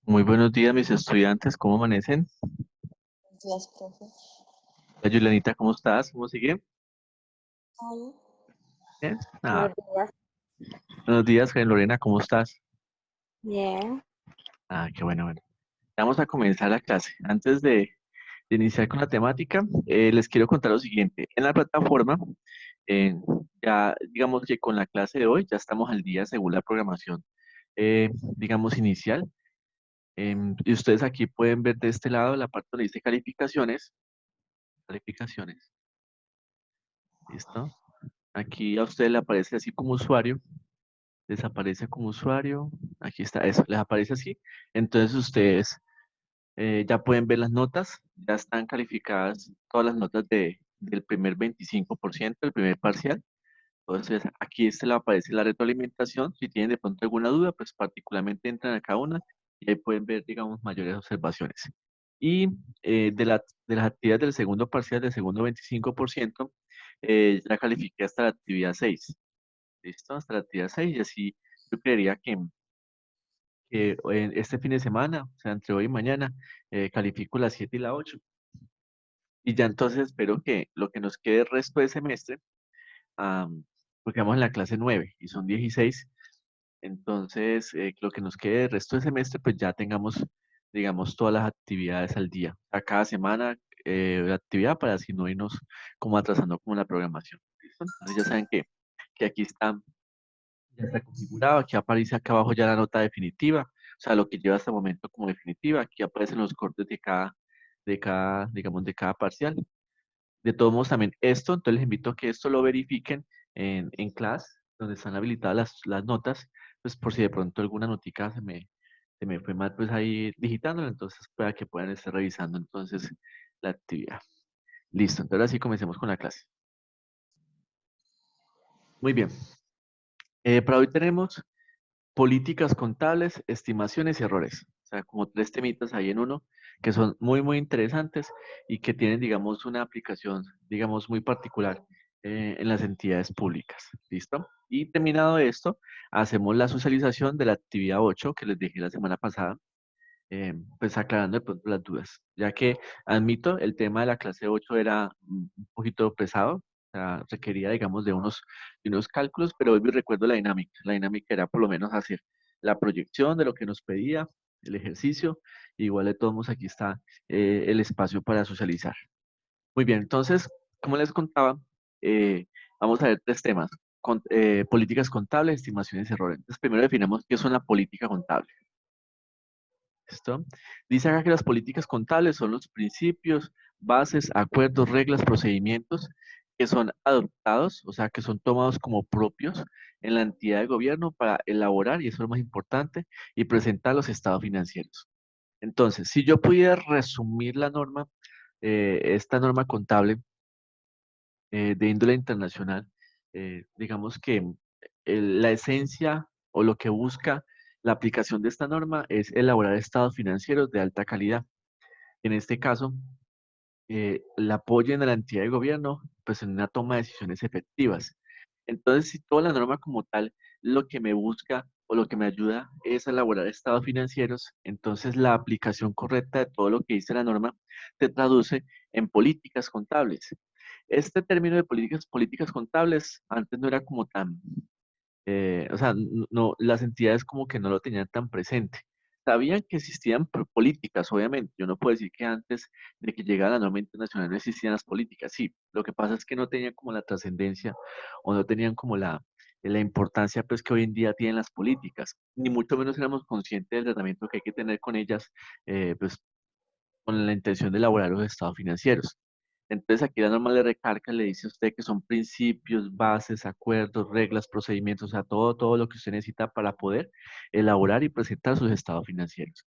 Muy buenos días, mis estudiantes, ¿cómo amanecen? Días, profe. Hola, Julianita, ¿cómo estás? ¿Cómo sigue? Ay, Bien. buenos días. Buenos días, Lorena, ¿cómo estás? Bien. Qué bueno, bueno. Vamos a comenzar la clase. Antes de iniciar con la temática, les quiero contar lo siguiente. En la plataforma, eh, ya digamos que con la clase de hoy ya estamos al día según la programación, digamos, inicial. Y ustedes aquí pueden ver de este lado la parte donde dice calificaciones. Calificaciones. ¿Listo? Aquí a usted le aparece así como usuario, desaparece como usuario, aquí está, eso, les aparece así. Entonces ustedes ya pueden ver las notas, ya están calificadas todas las notas del primer 25%, el primer parcial. Entonces aquí este le aparece la retroalimentación. Si tienen de pronto alguna duda, pues particularmente entran a cada una y ahí pueden ver, digamos, mayores observaciones. Y de las actividades del segundo parcial, del segundo 25%, ya califiqué hasta la actividad 6. ¿Listo? Hasta la actividad 6 y así yo creería que en este fin de semana, o sea, entre hoy y mañana, califico la 7 y la 8. Y ya entonces espero que lo que nos quede el resto de semestre, porque vamos en la clase 9 y son 16, entonces lo que nos quede el resto de semestre, pues ya tengamos, digamos, todas las actividades al día. A cada semana la actividad para así no irnos como atrasando como la programación. ¿Listo? Entonces ya saben que aquí está. Ya está configurado, aquí aparece acá abajo ya la nota definitiva, o sea, lo que lleva hasta el momento como definitiva. Aquí aparecen los cortes digamos, de cada parcial. De todos modos, también esto, entonces les invito a que esto lo verifiquen en clase, donde están habilitadas las notas, pues por si de pronto alguna notica se me fue mal, pues ahí digitándola, entonces para que puedan estar revisando entonces la actividad. Listo, entonces ahora sí comencemos con la clase. Muy bien. Para hoy tenemos políticas contables, estimaciones y errores. O sea, como tres temitas ahí en uno que son muy, muy interesantes y que tienen, digamos, una aplicación, digamos, muy particular en las entidades públicas. ¿Listo? Y terminado esto, hacemos la socialización de la actividad 8 que les dije la semana pasada, pues aclarando de pronto las dudas, ya que admito, el tema de la clase 8 era un poquito pesado, o sea, requería, digamos, de unos cálculos, pero hoy me recuerdo la dinámica. La dinámica era por lo menos hacer la proyección de lo que nos pedía, el ejercicio, y igual de todos modos aquí está el espacio para socializar. Muy bien, entonces, como les contaba, vamos a ver tres temas. Políticas contables, estimaciones y errores. Entonces, primero definamos qué es una política contable. ¿Listo? Dice acá que las políticas contables son los principios, bases, acuerdos, reglas, procedimientos que son adoptados, o sea, que son tomados como propios en la entidad de gobierno para elaborar, y eso es lo más importante, y presentar los estados financieros. Entonces, si yo pudiera resumir la norma, esta norma contable de índole internacional, digamos que la esencia o lo que busca la aplicación de esta norma es elaborar estados financieros de alta calidad. En este caso, el apoyo de la entidad de gobierno, pues en una toma de decisiones efectivas. Entonces, si toda la norma como tal, lo que me busca o lo que me ayuda es a elaborar estados financieros, entonces la aplicación correcta de todo lo que dice la norma se traduce en políticas contables. Este término de políticas contables antes no era como tan, o sea, no, las entidades como que no lo tenían tan presente. Sabían que existían políticas, obviamente. Yo no puedo decir que antes de que llegara la norma internacional no existían las políticas. Sí, lo que pasa es que no tenían como la trascendencia o no tenían como la importancia pues que hoy en día tienen las políticas. Ni mucho menos éramos conscientes del tratamiento que hay que tener con ellas, pues con la intención de elaborar los estados financieros. Entonces aquí la norma le recarga, le dice a usted que son principios, bases, acuerdos, reglas, procedimientos, o sea, todo lo que usted necesita para poder elaborar y presentar sus estados financieros.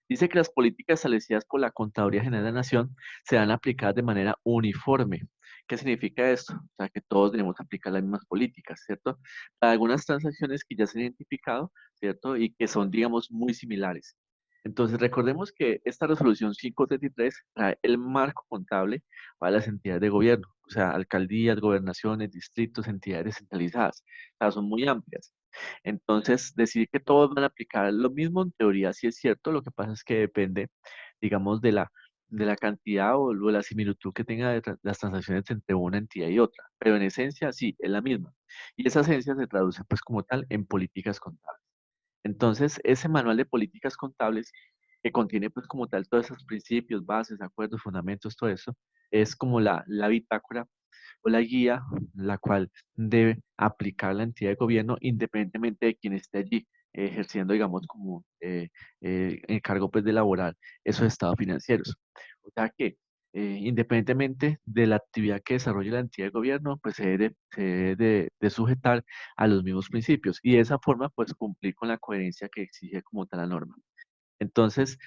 Dice que las políticas establecidas por la Contaduría General de la Nación se dan aplicadas de manera uniforme. ¿Qué significa esto? O sea, que todos debemos aplicar las mismas políticas, ¿cierto? Para algunas transacciones que ya se han identificado, ¿cierto? Y que son, digamos, muy similares. Entonces, recordemos que esta resolución 533 trae el marco contable para las entidades de gobierno, o sea, alcaldías, gobernaciones, distritos, entidades descentralizadas. O sea, son muy amplias. Entonces, decir que todos van a aplicar lo mismo, en teoría sí es cierto, lo que pasa es que depende, digamos, de la cantidad o la similitud que tenga las transacciones entre una entidad y otra, pero en esencia sí, es la misma. Y esa esencia se traduce pues como tal en políticas contables. Entonces, ese manual de políticas contables que contiene pues como tal todos esos principios, bases, acuerdos, fundamentos, todo eso, es como la bitácora o la guía, la cual debe aplicar la entidad de gobierno independientemente de quien esté allí ejerciendo, digamos, como el cargo pues de elaborar esos estados financieros. O sea que independientemente de la actividad que desarrolle la entidad de gobierno, pues se debe de sujetar a los mismos principios y de esa forma pues cumplir con la coherencia que exige como tal la norma. Entonces,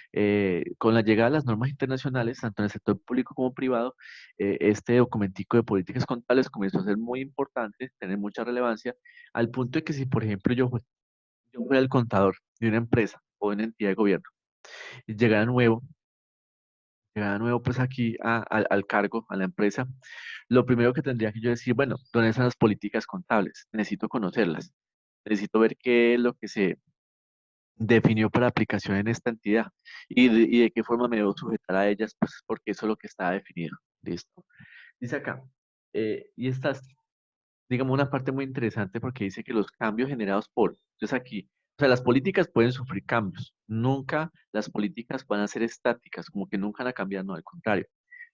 con la llegada de las normas internacionales, tanto en el sector público como privado, este documentico de políticas contables comenzó a ser muy importante, tener mucha relevancia, al punto de que si, por ejemplo, yo fuera el contador de una empresa o de una entidad de gobierno y llegara nuevo pues aquí al cargo, a la empresa, lo primero que tendría que yo decir, bueno, ¿dónde están las políticas contables? Necesito conocerlas, necesito ver qué es lo que se definió para aplicación en esta entidad y de qué forma me debo sujetar a ellas, pues porque eso es lo que está definido. Listo. Dice acá, y esta es, digamos, una parte muy interesante porque dice que los cambios generados entonces aquí, o sea, las políticas pueden sufrir cambios, nunca las políticas van a ser estáticas, como que nunca van a cambiar, no, al contrario,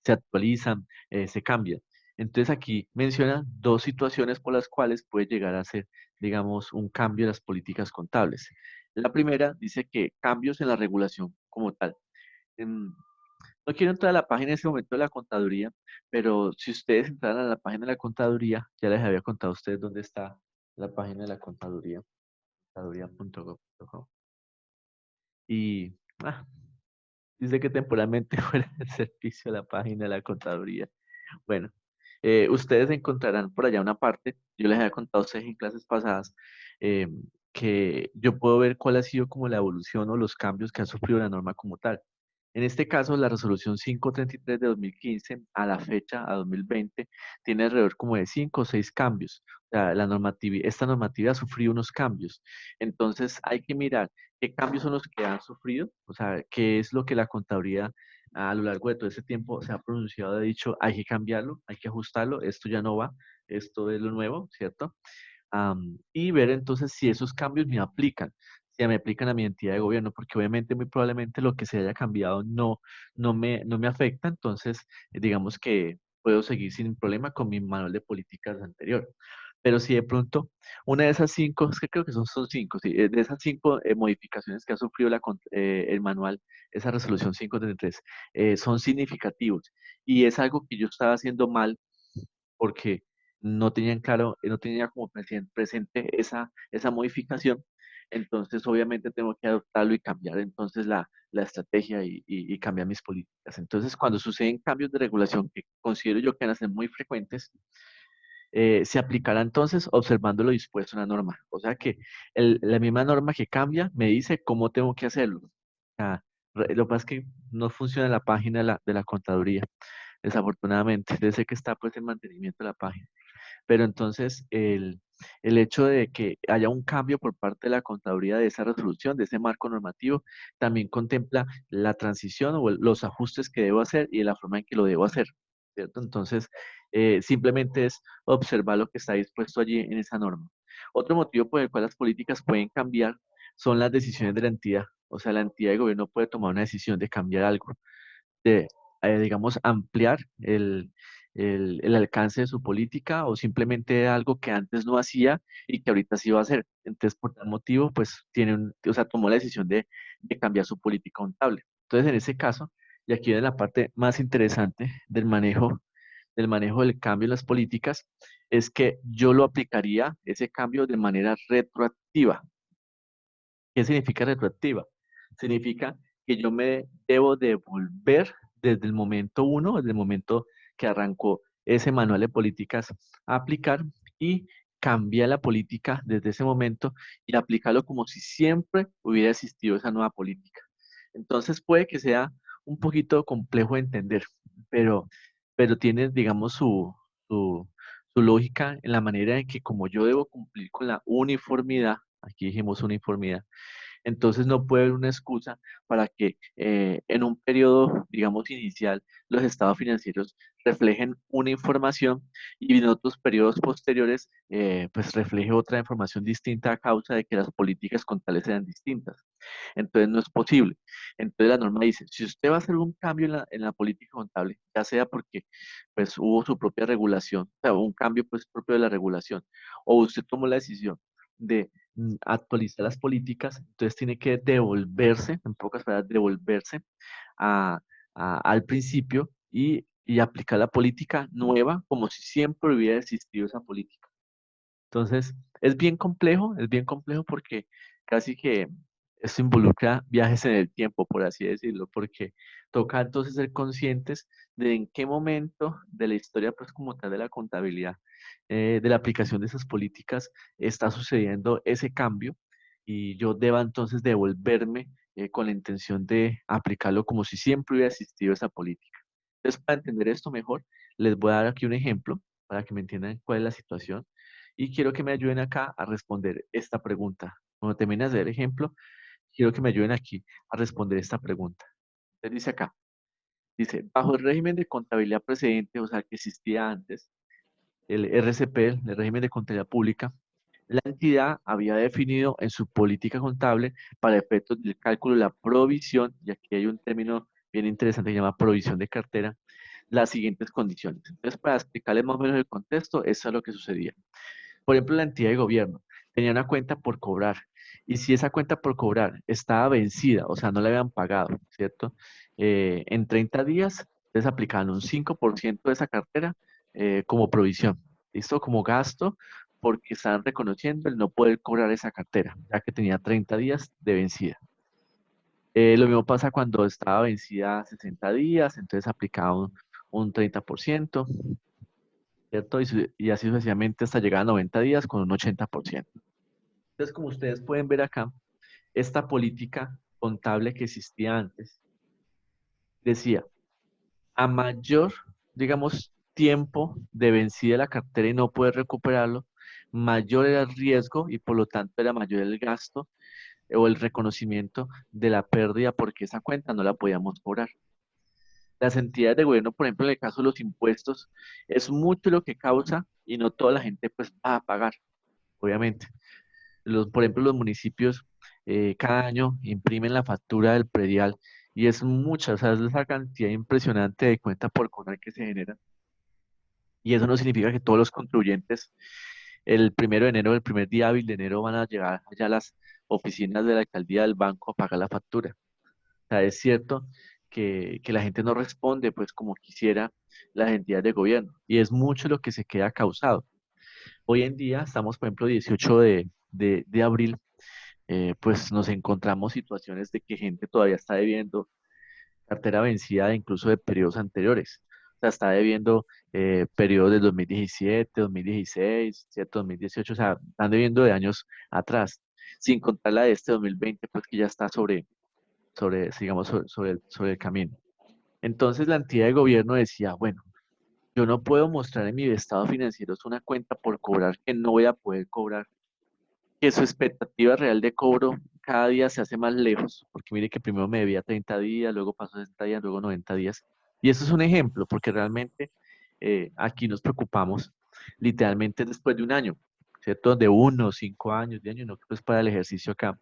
se actualizan, se cambian. Entonces aquí menciona dos situaciones por las cuales puede llegar a ser, digamos, un cambio en las políticas contables. La primera dice que cambios en la regulación como tal. Em, no quiero entrar a la página en ese momento de la contaduría, pero si ustedes entraran a la página de la contaduría, ya les había contado a ustedes dónde está la página de la contaduría, contaduría.gov.co. Y dice que temporalmente fuera del servicio a la página de la contaduría. Bueno, ustedes encontrarán por allá una parte, yo les había contado a ustedes en clases pasadas, eh, que yo puedo ver cuál ha sido como la evolución o los cambios que ha sufrido la norma como tal. En este caso, la resolución 533 de 2015 a la fecha, a 2020, tiene alrededor como de 5 o 6 cambios. O sea, esta normativa ha sufrido unos cambios. Entonces, hay que mirar qué cambios son los que han sufrido, o sea, qué es lo que la contaduría a lo largo de todo ese tiempo se ha pronunciado, ha dicho, hay que cambiarlo, hay que ajustarlo, esto ya no va, esto es lo nuevo, ¿cierto? Y ver entonces si esos cambios me aplican, si me aplican a mi entidad de gobierno, porque obviamente muy probablemente lo que se haya cambiado no me afecta, entonces digamos que puedo seguir sin problema con mi manual de políticas anterior. Pero si de pronto una de esas 5, es que creo que son 5, sí, de esas 5 modificaciones que ha sufrido el manual, esa resolución 533, son significativos y es algo que yo estaba haciendo mal porque no tenían claro, no tenía como presente esa modificación, entonces obviamente tengo que adoptarlo y cambiar entonces la estrategia y cambiar mis políticas. Entonces, cuando suceden cambios de regulación que considero yo que van a ser muy frecuentes, se aplicará entonces observando lo dispuesto en la norma. O sea que la misma norma que cambia me dice cómo tengo que hacerlo. O sea, lo que pasa es que no funciona la página de la contaduría, desafortunadamente. Desde que está pues el mantenimiento de la página. Pero entonces el hecho de que haya un cambio por parte de la contaduría de esa resolución, de ese marco normativo, también contempla la transición o los ajustes que debo hacer y de la forma en que lo debo hacer, ¿cierto? Entonces, simplemente es observar lo que está dispuesto allí en esa norma. Otro motivo por el cual las políticas pueden cambiar son las decisiones de la entidad. O sea, la entidad de gobierno puede tomar una decisión de cambiar algo de, digamos, ampliar el alcance de su política o simplemente algo que antes no hacía y que ahorita sí va a hacer. Entonces, por tal motivo, pues o sea, tomó la decisión de cambiar su política contable. Entonces, en ese caso, y aquí viene la parte más interesante del manejo del cambio en las políticas, es que yo lo aplicaría, ese cambio, de manera retroactiva. ¿Qué significa retroactiva? Significa que yo me debo devolver desde el momento uno, desde el momento que arrancó ese manual de políticas, a aplicar y cambiar la política desde ese momento y aplicarlo como si siempre hubiera existido esa nueva política. Entonces puede que sea un poquito complejo de entender, pero, pero tiene, digamos, su, su lógica en la manera en que como yo debo cumplir con la uniformidad, aquí dijimos uniformidad, entonces no puede haber una excusa para que en un periodo, digamos, inicial, los estados financieros reflejen una información y en otros periodos posteriores, pues refleje otra información distinta a causa de que las políticas contables sean distintas. Entonces no es posible. Entonces la norma dice, si usted va a hacer un cambio en la política contable, ya sea porque pues hubo su propia regulación, o sea, un cambio pues propio de la regulación, o usted tomó la decisión de actualizar las políticas, entonces tiene que devolverse, en pocas palabras, devolverse a, al principio y aplicar la política nueva como si siempre hubiera existido esa política. Entonces, es bien complejo porque casi que esto involucra viajes en el tiempo, por así decirlo, porque toca entonces ser conscientes de en qué momento de la historia, pues como tal de la contabilidad, de la aplicación de esas políticas, está sucediendo ese cambio y yo deba entonces devolverme con la intención de aplicarlo como si siempre hubiera existido esa política. Entonces, para entender esto mejor, les voy a dar aquí un ejemplo para que me entiendan cuál es la situación y quiero que me ayuden acá a responder esta pregunta. Cuando termines de ver el ejemplo, quiero que me ayuden aquí a responder esta pregunta. Entonces dice acá, dice, bajo el régimen de contabilidad precedente, o sea, que existía antes, el RCP, el régimen de contabilidad pública, la entidad había definido en su política contable para efectos del cálculo de la provisión, y aquí hay un término bien interesante que se llama provisión de cartera, las siguientes condiciones. Entonces, para explicarles más o menos el contexto, eso es lo que sucedía. Por ejemplo, la entidad de gobierno tenía una cuenta por cobrar. Y si esa cuenta por cobrar estaba vencida, o sea, no la habían pagado, ¿cierto? En 30 días, les aplicaban un 5% de esa cartera como provisión, ¿listo? Como gasto, porque estaban reconociendo el no poder cobrar esa cartera, ya que tenía 30 días de vencida. Lo mismo pasa cuando estaba vencida 60 días, entonces aplicaban un 30%, ¿cierto? Y así sucesivamente hasta llegar a 90 días con un 80%. Entonces, como ustedes pueden ver acá, esta política contable que existía antes decía, a mayor, digamos, tiempo de vencida la cartera y no poder recuperarlo, mayor era el riesgo y por lo tanto era mayor el gasto o el reconocimiento de la pérdida porque esa cuenta no la podíamos cobrar. Las entidades de gobierno, por ejemplo, en el caso de los impuestos, es mucho lo que causa y no toda la gente pues va a pagar, obviamente. Por ejemplo, los municipios cada año imprimen la factura del predial y es mucha, o sea, es esa cantidad impresionante de cuenta por cobrar que se genera. Y eso no significa que todos los contribuyentes el 1 de enero, el primer día hábil de enero, van a llegar allá a las oficinas de la alcaldía del banco a pagar la factura. O sea, es cierto que la gente no responde pues como quisiera las entidades de gobierno y es mucho lo que se queda causado. Hoy en día estamos, por ejemplo, 18 de abril, pues nos encontramos situaciones de que gente todavía está debiendo cartera vencida incluso de periodos anteriores. O sea, está debiendo periodos de 2017, 2016, ¿cierto? 2018, o sea, están debiendo de años atrás, sin contar la de este 2020, pues que ya está digamos, sobre el camino. Entonces la entidad de gobierno decía, bueno, yo no puedo mostrar en mi estado financiero una cuenta por cobrar que no voy a poder cobrar, que su expectativa real de cobro cada día se hace más lejos, porque mire que primero me debía 30 días, luego pasó 60 días, luego 90 días. Y eso es un ejemplo, porque realmente aquí nos preocupamos literalmente después de un año, ¿cierto? De 1, 5 años, de años, no pues para el ejercicio acá.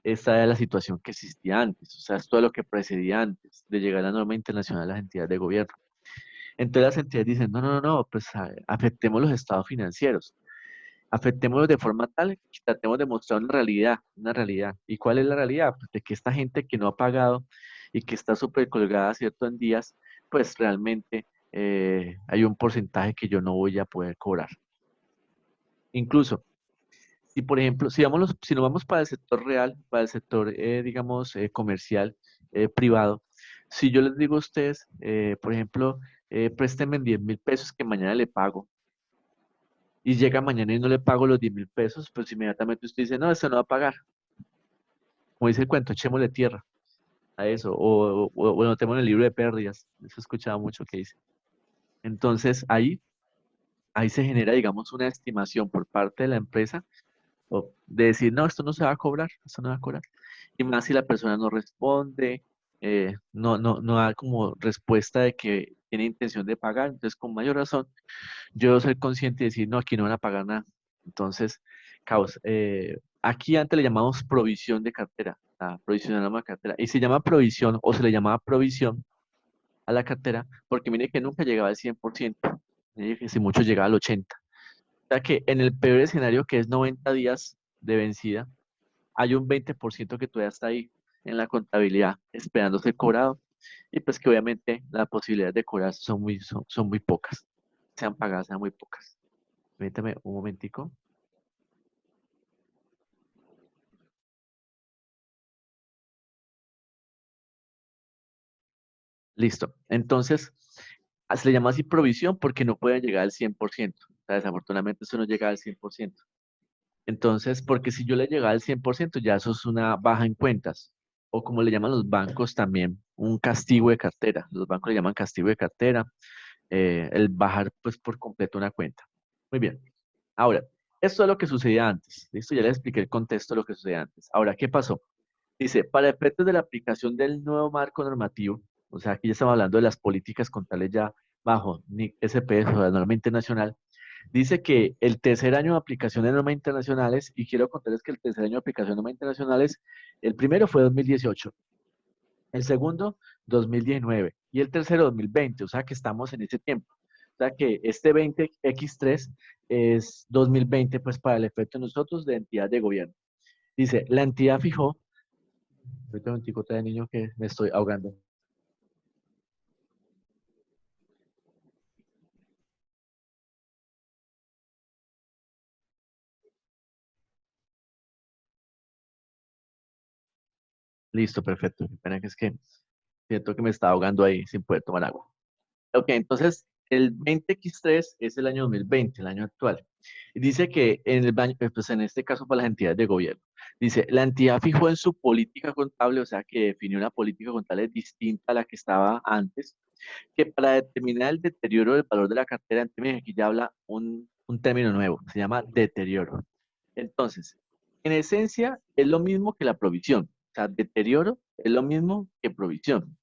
Esta era la situación que existía antes, o sea, es todo lo que precedía antes de llegar a la norma internacional de las entidades de gobierno. Entonces las entidades dicen, no, no, no, no, pues afectemos los estados financieros, afectémoslos de forma tal que tratemos de mostrar una realidad, una realidad. ¿Y cuál es la realidad? Pues de que esta gente que no ha pagado y que está súper colgada, ¿cierto? En días, pues realmente hay un porcentaje que yo no voy a poder cobrar. Incluso, si por ejemplo, si nos vamos para el sector real, para el sector, digamos, comercial, privado, si yo les digo a ustedes, por ejemplo, préstenme 10.000 pesos que mañana le pago, y llega mañana y no le pago los 10.000 pesos, pues inmediatamente usted dice, no, eso no va a pagar. Como dice el cuento, echémosle tierra a eso, o anotemos en el libro de pérdidas. Eso he escuchado mucho que dice. Entonces, ahí ahí se genera, digamos, una estimación por parte de la empresa o de decir, no, esto no se va a cobrar, esto no va a cobrar. Y más si la persona no responde, no da como respuesta de que tiene intención de pagar, entonces con mayor razón yo soy consciente de decir, no, aquí no van a pagar nada. Entonces, caos. Aquí antes le llamamos provisión de cartera, la provisión de la cartera. Y se llama provisión o se le llamaba provisión a la cartera porque mire que nunca llegaba al 100%. Mire que si mucho llegaba al 80%. O sea que en el peor escenario, que es 90 días de vencida, hay un 20% que todavía está ahí en la contabilidad esperando ser cobrado. Y pues que obviamente las posibilidades de cobrar son muy pocas. Sean pagadas, sean muy pocas. Permítame un momentico. Listo. Entonces, se le llama así provisión porque no pueden llegar al 100%. O sea, desafortunadamente eso no llega al 100%. Entonces, porque si yo le llegaba al 100%, ya eso es una baja en cuentas. O como le llaman los bancos también, un castigo de cartera. Los bancos le llaman castigo de cartera, el bajar pues por completo una cuenta. Muy bien. Ahora, esto es lo que sucedía antes. Listo, ya les expliqué el contexto de lo que sucedía antes. Ahora, ¿qué pasó? Dice, para efectos de la aplicación del nuevo marco normativo, o sea, aquí ya estamos hablando de las políticas contables ya bajo NIC SPS o la norma internacional, dice que el tercer año de aplicación de normas internacionales, y quiero contarles que el tercer año de aplicación de normas internacionales, el primero fue 2018, el segundo 2019 y el tercero 2020, o sea que estamos en ese tiempo. O sea que este 20X3 es 2020, pues para el efecto de nosotros de entidad de gobierno. Dice, la entidad fijó. Ahorita un tico de niño que me estoy ahogando. Listo, perfecto. Qué pena que es que siento que me está ahogando ahí sin poder tomar agua. Ok, entonces el 20X3 es el año 2020, el año actual. Y dice que en el pues en este caso para las entidades de gobierno, dice, la entidad fijó en su política contable, o sea que definió una política contable distinta a la que estaba antes, que para determinar el deterioro del valor de la cartera, entonces aquí ya habla un término nuevo, se llama deterioro. Entonces, en esencia es lo mismo que la provisión, o sea, deterioro es lo mismo que provisión,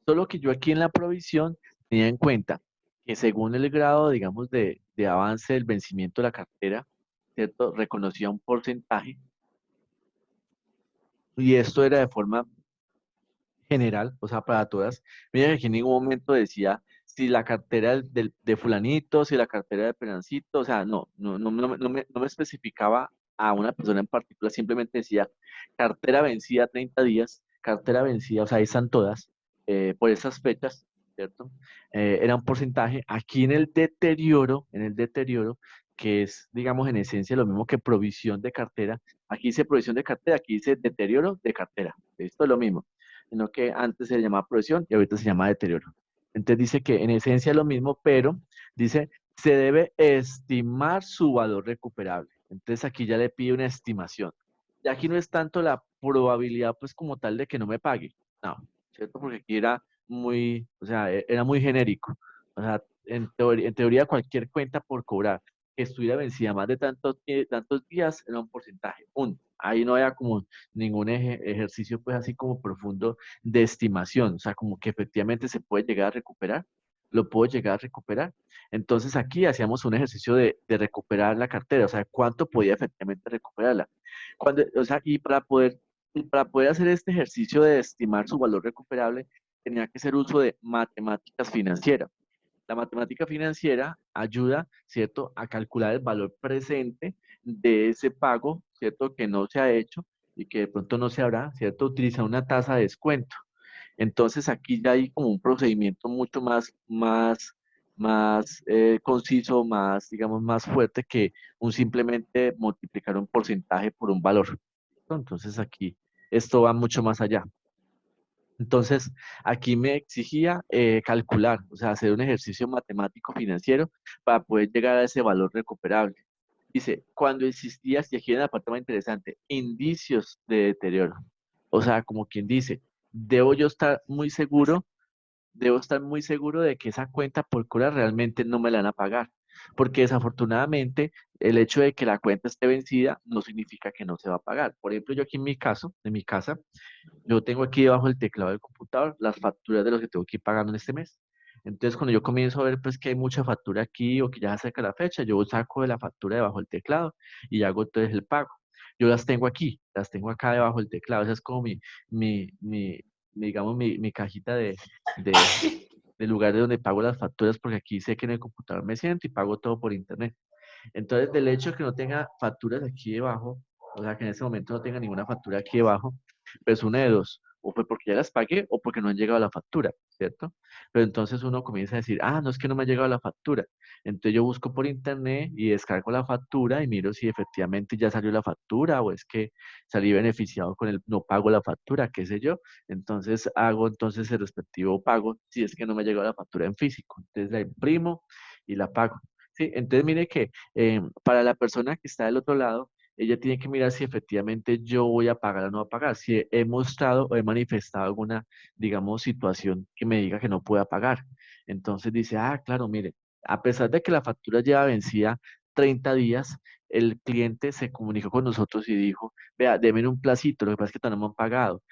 solo que yo aquí en la provisión tenía en cuenta que según el grado, digamos, de avance del vencimiento de la cartera, ¿cierto? Reconocía un porcentaje y esto era de forma general, o sea, para todas. Mira que aquí en ningún momento decía si la cartera de fulanito, si la cartera de penancito, o sea, no me especificaba a una persona en particular, simplemente decía cartera vencida 30 días, cartera vencida, o sea, ahí están todas, por esas fechas, ¿cierto? Era un porcentaje. Aquí en el deterioro, que es, digamos, en esencia lo mismo que provisión de cartera, aquí dice provisión de cartera, aquí dice deterioro de cartera, esto es lo mismo sino que antes se llamaba progresión y ahorita se llama deterioro. Entonces dice que en esencia es lo mismo, pero dice, se debe estimar su valor recuperable. Entonces aquí ya le pide una estimación. Y aquí no es tanto la probabilidad, pues como tal, de que no me pague. No, ¿cierto? Porque aquí era muy, o sea, era muy genérico. O sea, en teoría cualquier cuenta por cobrar que estuviera vencida más de tantos días era un porcentaje. Ahí no había como ningún ejercicio pues así como profundo de estimación, o sea, como que efectivamente se puede llegar a recuperar, lo puedo llegar a recuperar. Entonces aquí hacíamos un ejercicio de recuperar la cartera, o sea, cuánto podía efectivamente recuperarla. O sea, y para poder hacer este ejercicio de estimar su valor recuperable, tenía que hacer uso de matemáticas financieras. La matemática financiera ayuda, ¿cierto?, a calcular el valor presente de ese pago, ¿cierto?, que no se ha hecho y que de pronto no se habrá, ¿cierto?, utilizar una tasa de descuento. Entonces aquí ya hay como un procedimiento mucho más conciso, más, digamos, más fuerte que un simplemente multiplicar un porcentaje por un valor. Entonces aquí esto va mucho más allá. Entonces, aquí me exigía calcular, o sea, hacer un ejercicio matemático financiero para poder llegar a ese valor recuperable. Dice, cuando existía, y aquí hay una parte más interesante, indicios de deterioro. O sea, como quien dice, debo yo estar muy seguro, debo estar muy seguro de que esa cuenta por cobrar realmente no me la van a pagar. porque desafortunadamente el hecho de que la cuenta esté vencida no significa que no se va a pagar. Por ejemplo, yo aquí en mi caso, en mi casa, yo tengo aquí debajo del teclado del computador las facturas de los que tengo que ir pagando en este mes. Entonces, cuando yo comienzo a ver pues que hay mucha factura aquí o que ya se acerca la fecha, yo saco de la factura debajo del teclado y hago entonces el pago. Yo las tengo aquí, las tengo acá debajo del teclado. Esa es como mi, mi, digamos, mi cajita de, de lugar de donde pago las facturas, porque aquí sé que en el computador me siento y pago todo por internet. Entonces, del hecho de que no tenga facturas aquí debajo, o sea, que en ese momento no tenga ninguna factura aquí debajo, pues una de dos, o fue porque ya las pagué o porque no han llegado a la factura, ¿cierto? Pero entonces uno comienza a decir, ah, no es que no me ha llegado la factura. Entonces yo busco por internet y descargo la factura y miro si efectivamente ya salió la factura o es que salí beneficiado con el no pago la factura, qué sé yo. Entonces hago entonces el respectivo pago si es que no me ha llegado la factura en físico. Entonces la imprimo y la pago. Sí, entonces mire que para la persona que está del otro lado, ella tiene que mirar si efectivamente yo voy a pagar o no a pagar, si he mostrado o he manifestado alguna, digamos, situación que me diga que no pueda pagar. Entonces dice, ah, claro, mire, a pesar de que la factura lleva vencida 30 días, el cliente se comunicó con nosotros y dijo, vea, denme un placito, lo que pasa es que todavía no me han pagado,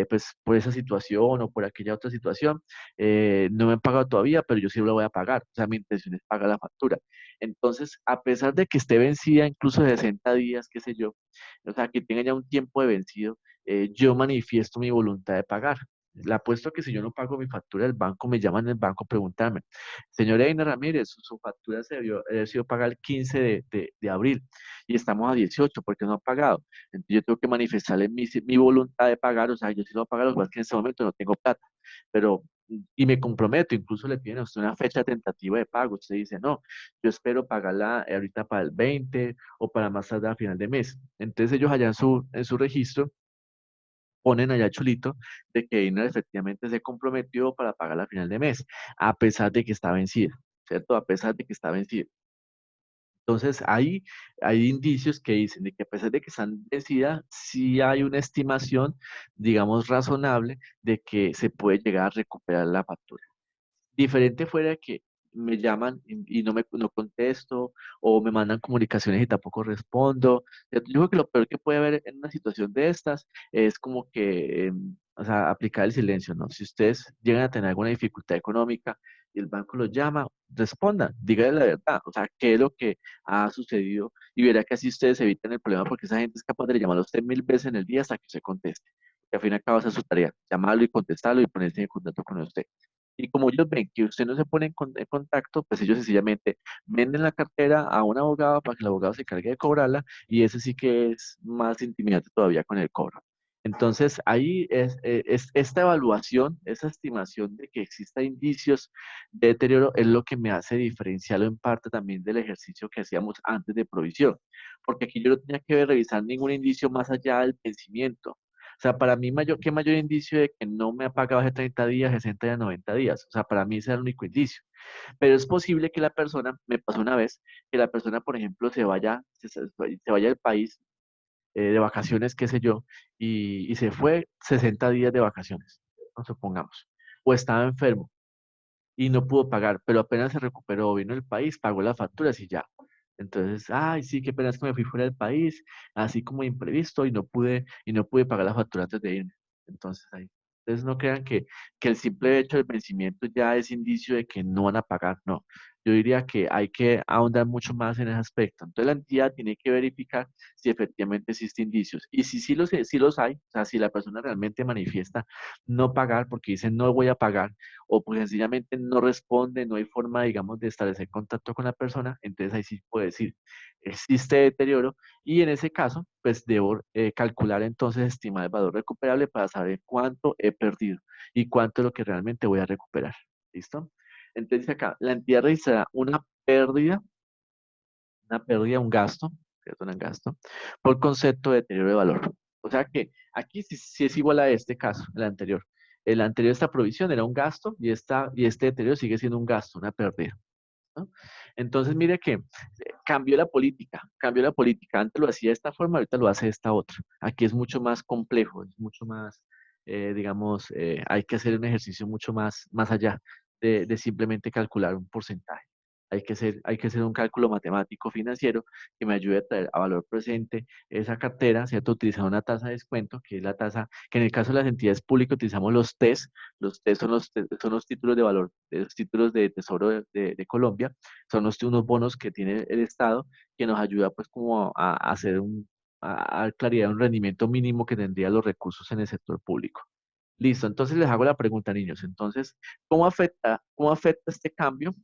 pues por esa situación o por aquella otra situación, no me han pagado todavía, pero yo sí lo voy a pagar, o sea, mi intención es pagar la factura. Entonces, a pesar de que esté vencida incluso de 60 días, qué sé yo, o sea, que tenga ya un tiempo de vencido, yo manifiesto mi voluntad de pagar. Le apuesto que si yo no pago mi factura del banco, me llaman en el banco a preguntarme, señor Eina Ramírez, su factura se debió haber sido pagada el 15 de abril y estamos a 18 porque no ha pagado. Entonces yo tengo que manifestarle mi voluntad de pagar, o sea, yo sí lo voy a pagar, lo que pasa es que en ese momento no tengo plata, pero, y me comprometo, incluso le piden a usted una fecha tentativa de pago, usted dice, no, yo espero pagarla ahorita para el 20 o para más tarde a final de mes. Entonces ellos allá en su registro ponen allá chulito de que Eina efectivamente se comprometió para pagar a final de mes, a pesar de que está vencida, ¿cierto? A pesar de que está vencida. Entonces, ahí hay indicios que dicen de que a pesar de que están vencidas, sí hay una estimación, digamos, razonable de que se puede llegar a recuperar la factura. Diferente fuera que me llaman y no contesto, o me mandan comunicaciones y tampoco respondo. Yo creo que lo peor que puede haber en una situación de estas es como que, o sea, aplicar el silencio, ¿no? Si ustedes llegan a tener alguna dificultad económica y el banco los llama, respondan, díganle la verdad, o sea, qué es lo que ha sucedido y verá que así ustedes evitan el problema porque esa gente es capaz de llamar a usted 1000 veces en el día hasta que usted conteste. Que al fin y al cabo esa es su tarea, llamarlo y contestarlo y ponerse en contacto con usted. Y como ellos ven que usted no se pone en contacto, pues ellos sencillamente venden la cartera a un abogado para que el abogado se encargue de cobrarla y ese sí que es más intimidante todavía con el cobro. Entonces, ahí es esta evaluación, esa estimación de que exista indicios de deterioro es lo que me hace diferenciarlo en parte también del ejercicio que hacíamos antes de provisión, porque aquí yo no tenía que revisar ningún indicio más allá del vencimiento. O sea, para mí, ¿qué mayor indicio de que no me ha pagado hace 30 días, 60 días, 90 días? O sea, para mí ese es el único indicio. Pero es posible que la persona, me pasó una vez, que la persona, por ejemplo, se vaya del país de vacaciones, qué sé yo, y se fue 60 días de vacaciones, ¿no? Supongamos. O estaba enfermo y no pudo pagar, pero apenas se recuperó, vino al país, pagó las facturas y ya. Entonces, ay, sí, qué pena es que me fui fuera del país, así como imprevisto y no pude pagar la factura antes de irme. Entonces, ahí. Entonces, no crean que el simple hecho del vencimiento ya es indicio de que no van a pagar, no. Yo diría que hay que ahondar mucho más en ese aspecto. Entonces, la entidad tiene que verificar si efectivamente existen indicios. Y si sí los hay, o sea, si la persona realmente manifiesta no pagar porque dice no voy a pagar, o pues sencillamente no responde, no hay forma, digamos, de establecer contacto con la persona, entonces ahí sí puede decir, existe deterioro y en ese caso, pues debo calcular entonces, estimar el valor recuperable para saber cuánto he perdido y cuánto es lo que realmente voy a recuperar. ¿Listo? Entonces acá, la entidad registrará un gasto, perdón, un gasto, por concepto de deterioro de valor. O sea que aquí sí es igual a este caso, el anterior. El anterior, esta provisión era un gasto y este deterioro sigue siendo un gasto, una pérdida, ¿no? Entonces, mire que cambió la política, cambió la política. Antes lo hacía de esta forma, ahorita lo hace de esta otra. Aquí es mucho más complejo, es mucho más, digamos, hay que hacer un ejercicio mucho más allá de simplemente calcular un porcentaje. hay que hacer un cálculo matemático financiero que me ayude a traer a valor presente esa cartera, ¿cierto? Utilizando una tasa de descuento, que es la tasa, que en el caso de las entidades públicas utilizamos los TES. Los TES son los títulos de valor, los títulos de tesoro de Colombia, son unos bonos que tiene el Estado, que nos ayuda pues como a hacer a dar claridad, un rendimiento mínimo que tendrían los recursos en el sector público. Listo, entonces les hago la pregunta, niños. Entonces, cómo afecta este cambio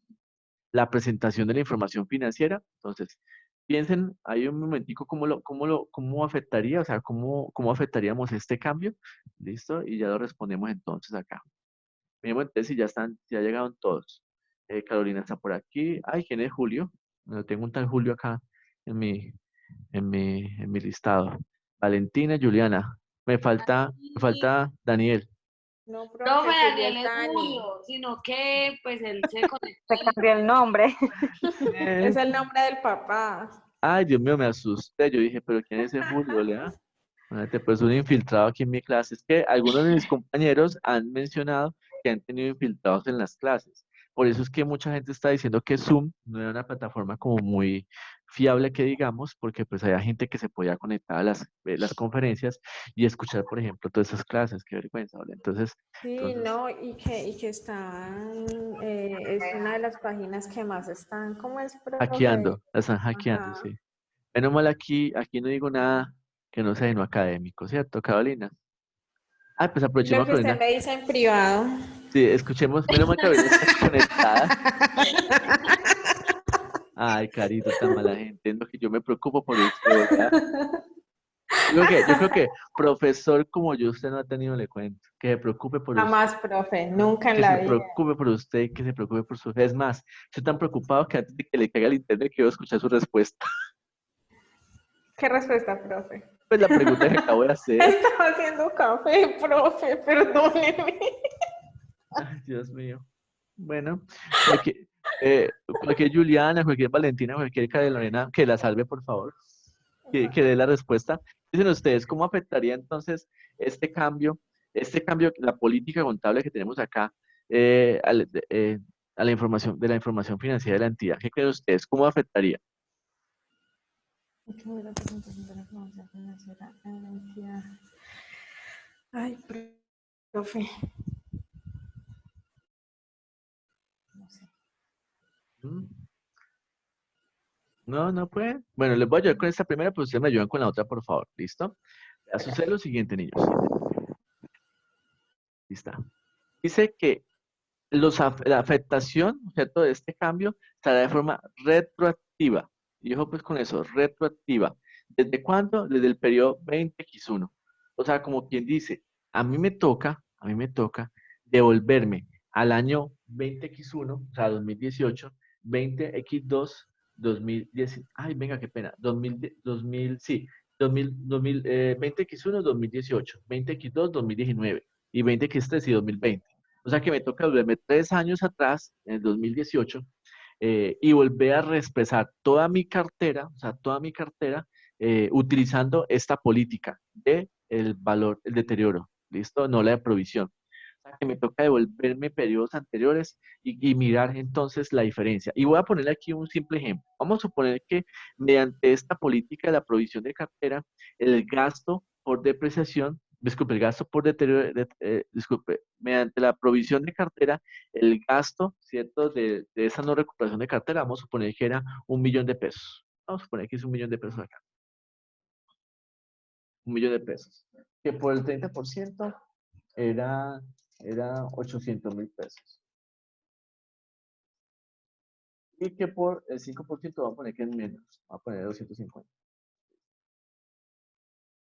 la presentación de la información financiera? Entonces, piensen ahí un momentico cómo afectaría, o sea, cómo afectaríamos este cambio. ¿Listo? Y ya lo respondemos entonces acá. Miremos entonces si ya llegaron todos. Carolina está por aquí. Ay, ¿quién es Julio? Bueno, tengo un tal Julio acá en en mi listado. Valentina, Juliana. Me Y falta Daniel. No, profe profe, Julio Daniel es es Dani. Julio, sino que pues él se conectó. Se cambió el nombre. Eh, Es el nombre del papá. Ay, Dios mío, me asusté. Yo dije, pero ¿quién es ese Julio, Lea? Imagínate, pues un infiltrado aquí en mi clase. Es que algunos de mis compañeros han mencionado que han tenido infiltrados en las clases. Por eso es que mucha gente está diciendo que Zoom no era una plataforma como muy fiable, que digamos, porque pues había gente que se podía conectar a las conferencias y escuchar, por ejemplo, todas esas clases. Qué vergüenza, ¿vale? Sí, Entonces, no, y que están, es una de las páginas que más están, ¿cómo es, profe? hackeando, la están hackeando, Ajá. sí. Menos mal aquí no digo nada que no sea no académico, ¿cierto, Carolina? Ah, pues Lo aprovechemos, que usted Carolina. me dice en privado. Sí, escuchemos, menos mal Carolina está conectada. Ay, Carito, tan mala gente. No, que yo me preocupo por usted, ¿verdad? Yo creo que profesor como yo usted no ha tenido, le cuento. Que se preocupe por usted. Jamás, profe, nunca en Que la se vida. preocupe por usted y que se preocupe por su. Es más, estoy tan preocupado que antes de que le caiga el internet quiero escuchar su respuesta. ¿Qué respuesta, profe? Pues la pregunta que acabo de hacer. Estaba haciendo café, profe, perdóneme. Ay, Dios mío. Bueno, cualquier, cualquier Juliana, cualquier Valentina, cualquier Carolina, que la salve, por favor, que dé la respuesta. Dicen ustedes, ¿cómo afectaría entonces este este cambio, la política contable que tenemos acá, a la información, de la información financiera de la entidad? ¿Qué creen ustedes? ¿Cómo afectaría? Ay, profe, no sé. ¿Mm? No, no pueden. Bueno, les voy a ayudar con esta primera, pero ustedes me ayudan con la otra, por favor. ¿Listo? A suceder lo siguiente, niños. ¿Listo? Dice que la afectación, ¿cierto?, de este cambio será de forma retroactiva. Y ojo pues con eso, retroactiva. ¿Desde cuándo? Desde el periodo 20X1. O sea, como quien dice, a mí me toca devolverme al año 20X1, o sea, 2018, 20X2, 2010, ay, venga, qué pena, 2000, sí, 20X1, 2018, 20X2, 2019 y 20X3 y 2020. O sea que me toca volverme 3 años atrás, en el 2018, y volver a respesar toda mi cartera, o sea, toda mi cartera, utilizando esta política de el valor, el deterioro, ¿listo? No la de provisión. O sea que me toca devolverme periodos anteriores y mirar entonces la diferencia. Y voy a poner aquí un simple ejemplo. Vamos a suponer que mediante esta política de la provisión de cartera, el gasto por depreciación, disculpe, el gasto por deterioro, disculpe, mediante la provisión de cartera, el gasto, ¿cierto? De esa no recuperación de cartera, vamos a suponer que era 1 millón de pesos. Vamos a suponer que es 1 millón de pesos acá. 1 millón de pesos. Que por el 30% era, era 800.000 pesos. Y que por el 5% vamos a poner que es menos. Vamos a poner 250. O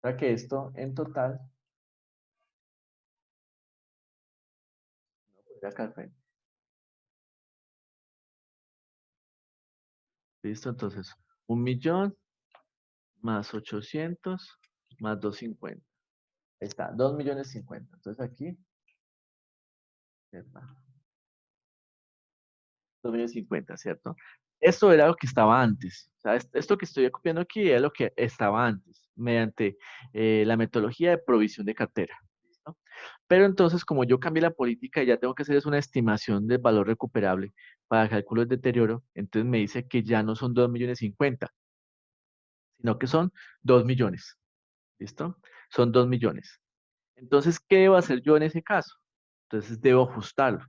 sea que esto en total, no podría acá al frente. Listo, entonces, 1 millón más 800 más 250. Ahí está, 2.050.000. Entonces aquí, ¿cierto? 2.050.000, ¿cierto? Esto era lo que estaba antes. O sea, esto que estoy copiando aquí es lo que estaba antes, mediante la metodología de provisión de cartera. ¿Listo? Pero entonces, como yo cambié la política y ya tengo que hacer es una estimación del valor recuperable para cálculos de deterioro, entonces me dice que ya no son 2.050.000, sino que son 2 millones. ¿Listo? Son 2 millones. Entonces, ¿qué debo hacer yo en ese caso? Entonces, debo ajustarlo.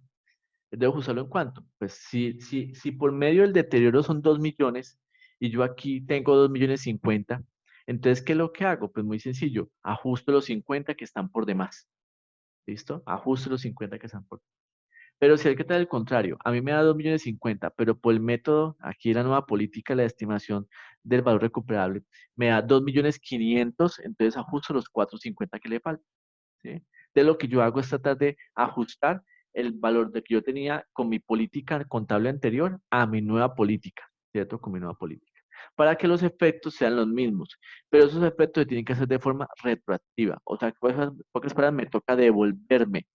¿Debo ajustarlo en cuánto? Pues si por medio del deterioro son 2 millones y yo aquí tengo 2.050.000, entonces, ¿qué es lo que hago? Pues muy sencillo, ajusto los 50 que están por demás. ¿Listo? Ajusto los 50 que están por demás. Pero si hay que traer el contrario, a mí me da 2.050.000, pero por el método, aquí la nueva política, la estimación del valor recuperable, me da 2.500.000, entonces ajusto los 450 que le faltan. ¿Sí? De lo que yo hago es tratar de ajustar el valor de que yo tenía con mi política contable anterior a mi nueva política, ¿cierto? Con mi nueva política. Para que los efectos sean los mismos. Pero esos efectos se tienen que hacer de forma retroactiva. O sea, en pocas palabras, me toca devolverme,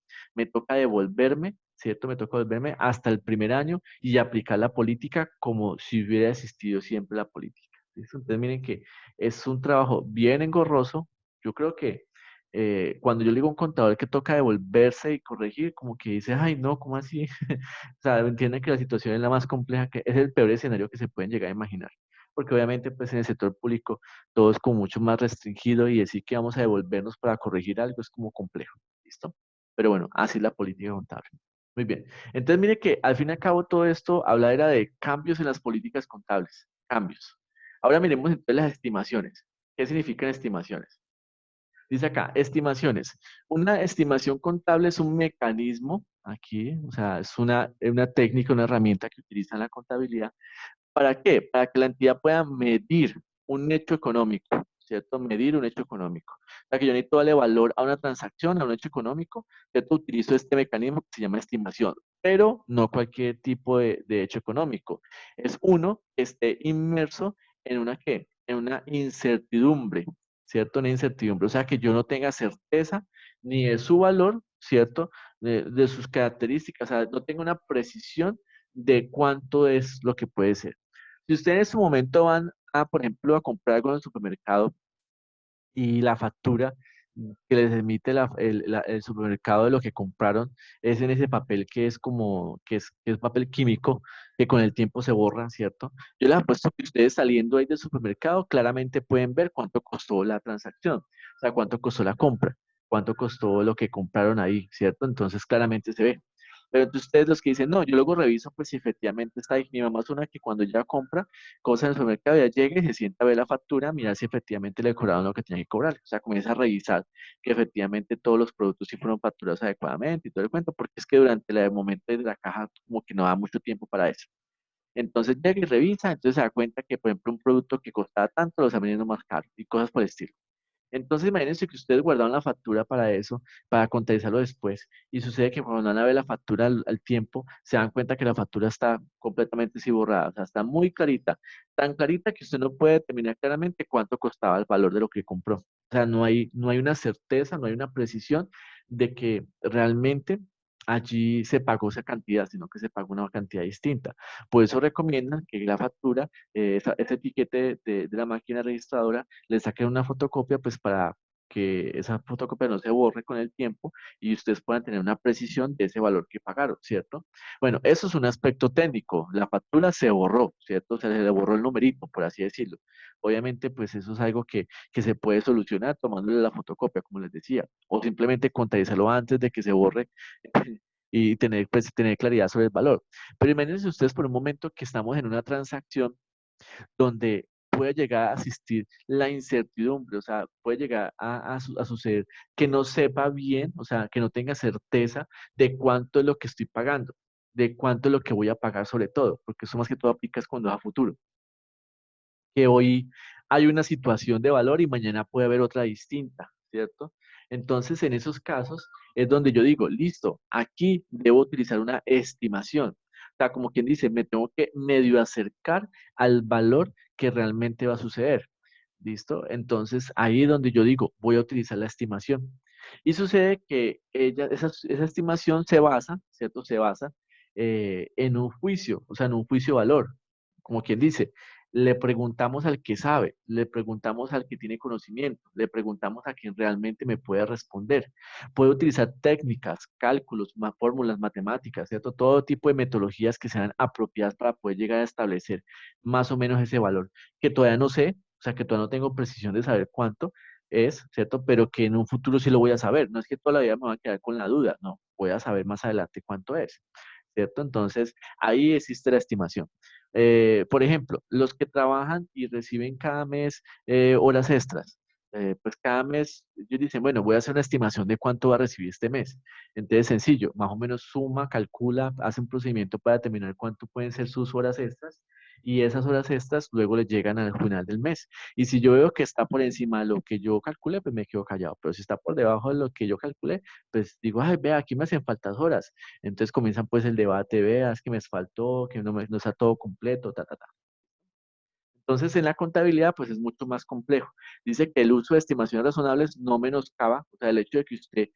¿cierto? Me toca devolverme hasta el primer año y aplicar la política como si hubiera existido siempre la política. ¿Listo? Entonces, miren que es un trabajo bien engorroso. Yo creo que cuando yo le digo a un contador que toca devolverse y corregir, como que dice, ay, no, ¿cómo así? O sea, entienden que la situación es la más compleja, que es el peor escenario que se pueden llegar a imaginar. Porque obviamente, pues en el sector público todo es como mucho más restringido y decir que vamos a devolvernos para corregir algo es como complejo, ¿listo? Pero bueno, así es la política contable. Muy bien. Entonces, mire que al fin y al cabo todo esto habla era de cambios en las políticas contables, cambios. Ahora miremos entonces las estimaciones. ¿Qué significan estimaciones? Dice acá, estimaciones. Una estimación contable es un mecanismo, aquí, o sea, es una técnica, una herramienta que utiliza en la contabilidad. ¿Para qué? Para que la entidad pueda medir un hecho económico, ¿cierto? Medir un hecho económico. O sea, que yo necesito darle valor a una transacción, a un hecho económico, ¿cierto? Utilizo este mecanismo que se llama estimación, pero no cualquier tipo de hecho económico. Es uno que esté inmerso en una, ¿qué? En una incertidumbre, ¿cierto? Una incertidumbre. O sea, que yo no tenga certeza ni de su valor, ¿cierto? De sus características, o sea, no tengo una precisión de cuánto es lo que puede ser. Si ustedes en su momento van a, por ejemplo, a comprar algo en el supermercado y la factura que les emite el supermercado de lo que compraron es en ese papel que es como, que es papel químico, que con el tiempo se borra, ¿cierto? Yo les apuesto que ustedes saliendo ahí del supermercado claramente pueden ver cuánto costó la transacción, o sea, cuánto costó la compra, cuánto costó lo que compraron ahí, ¿cierto? Entonces claramente se ve. Pero entonces ustedes los que dicen, no, yo luego reviso pues si efectivamente está ahí. Mi mamá es una que cuando ya compra cosas en el supermercado, ya llega y se sienta a ver la factura, mira si efectivamente le cobraron lo que tenía que cobrar. O sea, comienza a revisar que efectivamente todos los productos sí fueron facturados adecuadamente y todo el cuento, porque es que durante el momento de la caja como que no da mucho tiempo para eso. Entonces llega y revisa, entonces se da cuenta que, por ejemplo, un producto que costaba tanto lo está vendiendo más caro y cosas por el estilo. Entonces, imagínense que ustedes guardaron la factura para eso, para contabilizarlo después, y sucede que cuando van a ver la factura al tiempo, se dan cuenta que la factura está completamente así borrada, o sea, está muy clarita, tan clarita que usted no puede determinar claramente cuánto costaba el valor de lo que compró. O sea, no hay una certeza, no hay una precisión de que realmente allí se pagó esa cantidad, sino que se pagó una cantidad distinta. Por eso recomiendan que la factura, ese etiquete de la máquina registradora, le saquen una fotocopia, pues para que esa fotocopia no se borre con el tiempo y ustedes puedan tener una precisión de ese valor que pagaron, ¿cierto? Bueno, eso es un aspecto técnico. La factura se borró, ¿cierto? O sea, se le borró el numerito, por así decirlo. Obviamente, pues eso es algo que se puede solucionar tomándole la fotocopia, como les decía, o simplemente contabilizarlo antes de que se borre y tener claridad sobre el valor. Pero imagínense ustedes por un momento que estamos en una transacción donde puede llegar a asistir la incertidumbre, o sea, puede llegar a suceder que no sepa bien, o sea, que no tenga certeza de cuánto es lo que estoy pagando, de cuánto es lo que voy a pagar sobre todo, porque eso más que todo aplica es cuando es a futuro, que hoy hay una situación de valor y mañana puede haber otra distinta, ¿cierto? Entonces, en esos casos es donde yo digo, listo, aquí debo utilizar una estimación. O sea, como quien dice, me tengo que medio acercar al valor que realmente va a suceder. ¿Listo? Entonces, ahí es donde yo digo, voy a utilizar la estimación. Y sucede que esa estimación se basa, ¿cierto? Se basa en un juicio, o sea, en un juicio valor. Como quien dice, Le preguntamos al que sabe, le preguntamos al que tiene conocimiento, le preguntamos a quien realmente me puede responder. Puede utilizar técnicas, cálculos, fórmulas matemáticas, ¿cierto? Todo tipo de metodologías que sean apropiadas para poder llegar a establecer más o menos ese valor, que todavía no sé, o sea, que todavía no tengo precisión de saber cuánto es, ¿cierto? Pero que en un futuro sí lo voy a saber. No es que toda la vida me voy a quedar con la duda, no, voy a saber más adelante cuánto es, ¿cierto? Entonces, ahí existe la estimación. Por ejemplo, los que trabajan y reciben cada mes horas extras, pues cada mes ellos dicen, bueno, voy a hacer una estimación de cuánto va a recibir este mes. Entonces, sencillo, más o menos suma, calcula, hace un procedimiento para determinar cuánto pueden ser sus horas extras y esas horas extras luego le llegan al final del mes. Y si yo veo que está por encima de lo que yo calculé, pues me quedo callado. Pero si está por debajo de lo que yo calculé, pues digo, ay, vea, aquí me hacen faltas horas. Entonces comienzan pues el debate, veas que me faltó, que no está todo completo, ta, ta, ta. Entonces en la contabilidad pues es mucho más complejo. Dice que el uso de estimaciones razonables no menoscaba, o sea, el hecho de que usted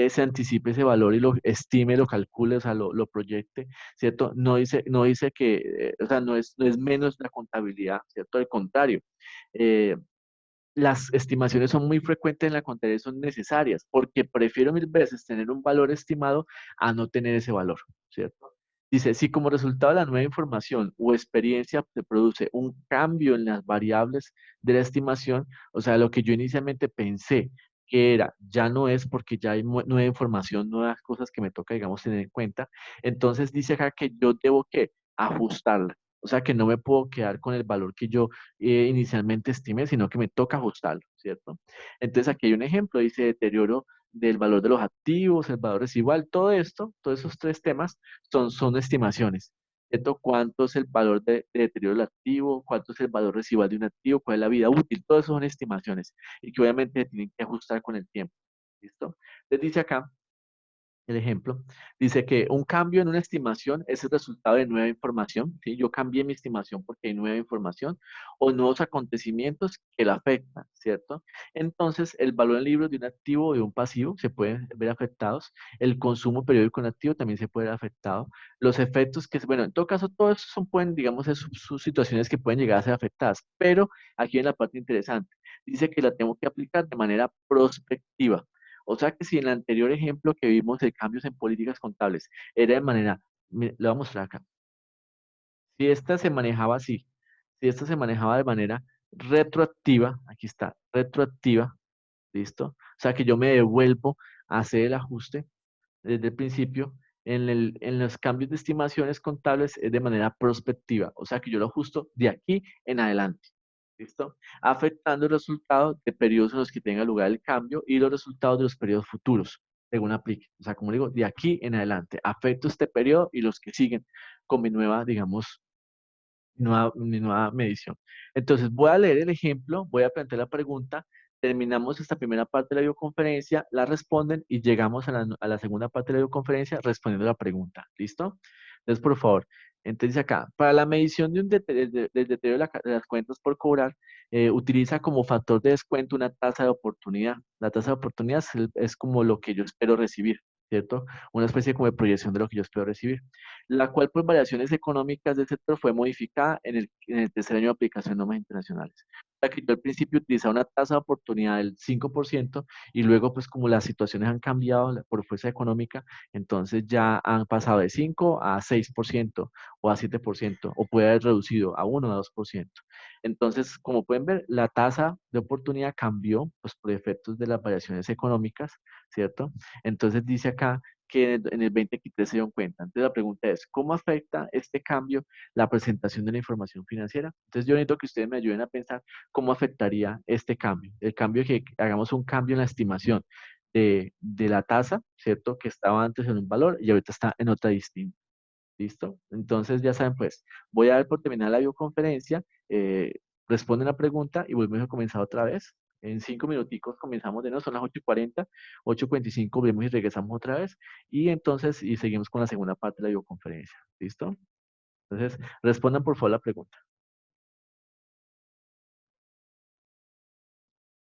se anticipe ese valor y lo estime, lo calcule, o sea, lo proyecte, ¿cierto? No dice que, o sea, no es menos la contabilidad, ¿cierto? Al contrario. Eh, las estimaciones son muy frecuentes en la contabilidad y son necesarias, porque prefiero mil veces tener un valor estimado a no tener ese valor, ¿cierto? Dice, si como resultado de la nueva información o experiencia se produce un cambio en las variables de la estimación, o sea, lo que yo inicialmente pensé que era, ya no es porque ya hay nueva información, nuevas cosas que me toca, digamos, tener en cuenta, entonces dice acá que yo debo que ajustarla. O sea, que no me puedo quedar con el valor que yo inicialmente estimé, sino que me toca ajustarlo, ¿cierto? Entonces aquí hay un ejemplo, dice deterioro del valor de los activos, el valor residual, todo esto, todos esos tres temas son estimaciones, ¿cierto? ¿Cuánto es el valor de deterioro del activo? ¿Cuánto es el valor residual de un activo? ¿Cuál es la vida útil? Todo eso son estimaciones y que obviamente se tienen que ajustar con el tiempo, ¿listo? Entonces dice acá el ejemplo, dice que un cambio en una estimación es el resultado de nueva información, ¿sí? Yo cambié mi estimación porque hay nueva información o nuevos acontecimientos que la afectan, ¿cierto? Entonces, el valor en libros de un activo o de un pasivo se pueden ver afectados, el consumo periódico en activo también se puede ver afectado, los efectos que, bueno, en todo caso, todo eso son, pueden, digamos, es sus situaciones que pueden llegar a ser afectadas, pero aquí en la parte interesante, dice que la tengo que aplicar de manera prospectiva. O sea que si en el anterior ejemplo que vimos de cambios en políticas contables era de manera, le voy a mostrar acá, si esta se manejaba así, si esta se manejaba de manera retroactiva, aquí está, retroactiva, ¿listo? O sea que yo me devuelvo a hacer el ajuste desde el principio, en los cambios de estimaciones contables es de manera prospectiva, o sea que yo lo ajusto de aquí en adelante. ¿Listo? Afectando el resultado de periodos en los que tenga lugar el cambio y los resultados de los periodos futuros, según aplique. O sea, como digo, de aquí en adelante, afecto este periodo y los que siguen con mi nueva, digamos, mi nueva medición. Entonces, voy a leer el ejemplo, voy a plantear la pregunta, terminamos esta primera parte de la videoconferencia, la responden y llegamos a la segunda parte de la videoconferencia respondiendo la pregunta. ¿Listo? Entonces, por favor, entonces acá, para la medición de del deterioro de las cuentas por cobrar, utiliza como factor de descuento una tasa de oportunidad. La tasa de oportunidad es como lo que yo espero recibir, ¿cierto? Una especie como de proyección de lo que yo espero recibir, la cual por variaciones económicas del sector fue modificada en el tercer año de aplicación de normas internacionales. O sea que yo al principio utilizaba una tasa de oportunidad del 5% y luego pues como las situaciones han cambiado por fuerza económica, entonces ya han pasado de 5 a 6% o a 7% o puede haber reducido a 1 o a 2%. Entonces, como pueden ver, la tasa de oportunidad cambió pues por efectos de las variaciones económicas, ¿cierto? Entonces dice acá que en el 2023 se dieron cuenta. Entonces la pregunta es, ¿cómo afecta este cambio la presentación de la información financiera? Entonces yo necesito que ustedes me ayuden a pensar cómo afectaría este cambio. El cambio de que hagamos un cambio en la estimación de la tasa, ¿cierto? Que estaba antes en un valor y ahorita está en otra distinta. ¿Listo? Entonces ya saben pues, voy a dar por terminar la videoconferencia, responden la pregunta y volvemos a comenzar otra vez. En 5 minuticos comenzamos de nuevo, son las 8:40, 8:45 vemos y regresamos otra vez y entonces y seguimos con la segunda parte de la videoconferencia. ¿Listo? Entonces, respondan por favor la pregunta.